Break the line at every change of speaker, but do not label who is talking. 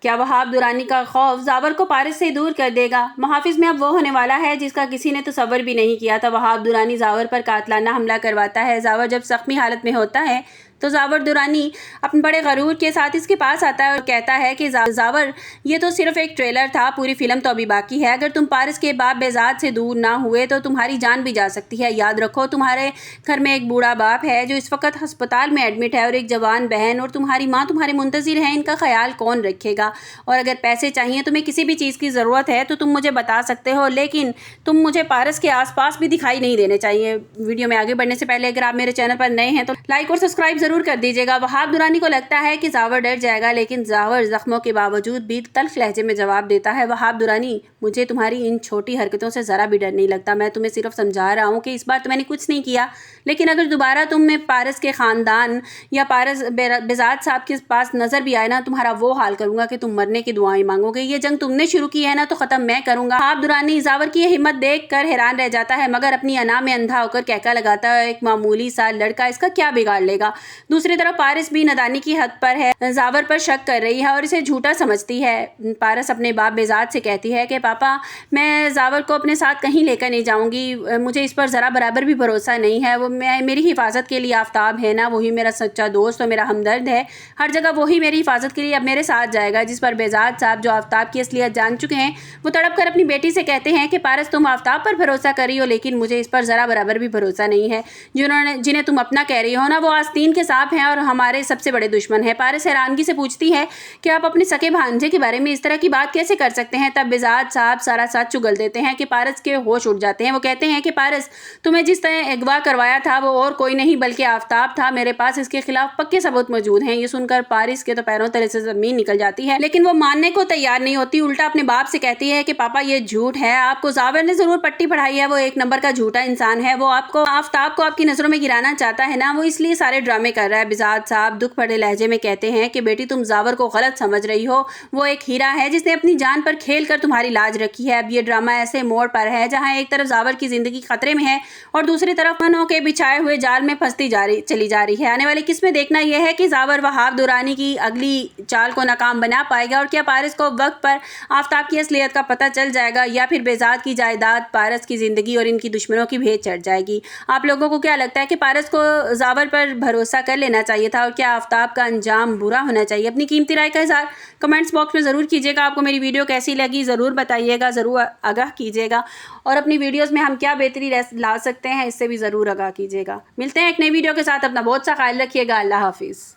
کیا وہاب درانی کا خوف زاور کو پارس سے دور کر دے گا؟ محافظ میں اب وہ ہونے والا ہے جس کا کسی نے تصور بھی نہیں کیا تھا۔ وہاب درانی زاور پر قاتلانہ حملہ کرواتا ہے۔ زاور جب زخمی حالت میں ہوتا ہے تو زاور درانی اپنے بڑے غرور کے ساتھ اس کے پاس آتا ہے اور کہتا ہے کہ زاور یہ تو صرف ایک ٹریلر تھا، پوری فلم تو ابھی باقی ہے۔ اگر تم پارس کے باپ بہزاد سے دور نہ ہوئے تو تمہاری جان بھی جا سکتی ہے۔ یاد رکھو تمہارے گھر میں ایک بوڑھا باپ ہے جو اس وقت ہسپتال میں ایڈمٹ ہے اور ایک جوان بہن اور تمہاری ماں تمہارے منتظر ہیں۔ ان کا خیال کون رکھے گا؟ اور اگر پیسے چاہیے، تمہیں کسی بھی چیز کی ضرورت ہے تو تم مجھے بتا سکتے ہو، لیکن تم مجھے پارس کے آس پاس بھی دکھائی نہیں دینے چاہیے۔ ویڈیو میں آگے بڑھنے سے پہلے اگر آپ میرے چینل پر نئے ہیں تو لائک اور سبسکرائب ضرور کر دیجیے گا۔ وہاب درانی کو لگتا ہے کہ زاور ڈر جائے گا، لیکن زاور زخموں کے باوجود بھی تلخ لہجے میں جواب دیتا ہے، وہاب درانی مجھے تمہاری ان چھوٹی حرکتوں سے ذرا بھی ڈر نہیں لگتا۔ میں تمہیں صرف سمجھا رہا ہوں کہ اس بار تو میں نے کچھ نہیں کیا، لیکن اگر دوبارہ تم میں پارس کے خاندان یا پارس بہزاد صاحب کے پاس نظر بھی آئے نا، تمہارا وہ حال کروں گا کہ تم مرنے کی دعائیں مانگو گے۔ یہ جنگ تم نے شروع کی ہے نا، تو ختم میں کروں گا۔ وہاب درانی زاور کی یہ ہمت دیکھ کر حیران رہ جاتا ہے، مگر اپنی انا میں اندھا ہو کر کہکا لگاتا ہے، ایک معمولی سا لڑکا اس کا کیا بگاڑ لے گا۔ دوسری طرف پارس بھی نادانی کی حد پر ہے، زاور پر شک کر رہی ہے اور اسے جھوٹا سمجھتی ہے۔ پارس اپنے باپ بہزاد سے کہتی ہے کہ پاپا میں زاور کو اپنے ساتھ کہیں لے کر نہیں جاؤں گی، مجھے اس پر ذرا برابر بھی بھروسہ نہیں ہے۔ وہ میری حفاظت کے لیے آفتاب ہے نا، وہی میرا سچا دوست اور میرا ہمدرد ہے، ہر جگہ وہی میری حفاظت کے لیے اب میرے ساتھ جائے گا۔ جس پر بہزاد صاحب جو آفتاب کی اصلیت جان چکے ہیں، وہ تڑپ کر اپنی بیٹی سے کہتے ہیں کہ پارس تم آفتاب پر بھروسہ کر رہی ہو، لیکن مجھے اس پر ذرا برابر بھی بھروسہ نہیں ہے۔ جنہیں تم اپنا کہہ رہی ہو نا، وہ آستین کے سانپ ہیں اور ہمارے سب سے بڑے دشمن ہیں۔ پارس حیرانگی سے پوچھتی ہے کہ آپ اپنے سکے بھانجے کے بارے میں اس طرح کی بات کیسے کر سکتے ہیں؟ تب بہزاد صاحب سارا سچ چگل دیتے ہیں کہ پارس کے ہوش اڑ جاتے ہیں۔ وہ کہتے ہیں کہ پارس تمہیں جس طرح اغوا کروایا تھا وہ اور کوئی نہیں بلکہ آفتاب تھا، میرے پاس اس کے خلاف پکے ثبوت موجود ہیں۔ یہ سن کر پارس کے تو پیروں تلے سے زمین نکل جاتی ہے، لیکن وہ ماننے کو تیار نہیں ہوتی، الٹا اپنے باپ سے کہتی ہے کہ پاپا یہ جھوٹ ہے، آپ کو زاور نے ضرور پٹی پڑھائی ہے، وہ ایک نمبر کا جھوٹا انسان ہے، وہ آفتاب کو آپ کی نظروں میں گرانا چاہتا ہے نا، وہ اس لیے سارے ڈرامے کر رہا ہے۔ بہزاد صاحب دکھ بھرے لہجے میں کہتے ہیں کہ بیٹی تم زاور کو غلط سمجھ رہی ہو، وہ ایک ہیرا ہے جس نے اپنی جان پر کھیل کر تمہاری لاج رکھی ہے۔ اب یہ ڈرامہ ایسے موڑ پر ہے جہاں ایک طرف زاور کی زندگی خطرے میں ہے اور دوسری طرف منوں کے بچھائے ہوئے جال میں پھنستی چلی جا رہی ہے۔ آنے والی قسط میں دیکھنا یہ ہے کہ زاور وہاب درانی کی اگلی چال کو ناکام بنا پائے گا اور کیا پارس کو وقت پر آفتاب کی اصلیت کا پتہ چل جائے گا، یا پھر بہزاد کی جائیداد پارس کی زندگی اور ان کی دشمنوں کی بھیٹ چڑھ جائے گی۔ آپ لوگوں کو کیا لگتا ہے کہ پارس کو زاور پر بھروسہ کر لینا چاہیے تھا، اور کیا آفتاب کا انجام برا ہونا چاہیے؟ اپنی قیمتی رائے کا اظہار کمنٹس باکس میں ضرور کیجیے گا۔ آپ کو میری ویڈیو کیسی لگی ضرور بتائیے گا، ضرور آگاہ کیجیے گا، اور اپنی ویڈیوز میں ہم کیا بہتری لا سکتے ہیں اس سے بھی ضرور آگاہ کیجیے گا۔ ملتے ہیں ایک نئی ویڈیو کے ساتھ، اپنا بہت سا خیال رکھیے گا۔ اللہ حافظ۔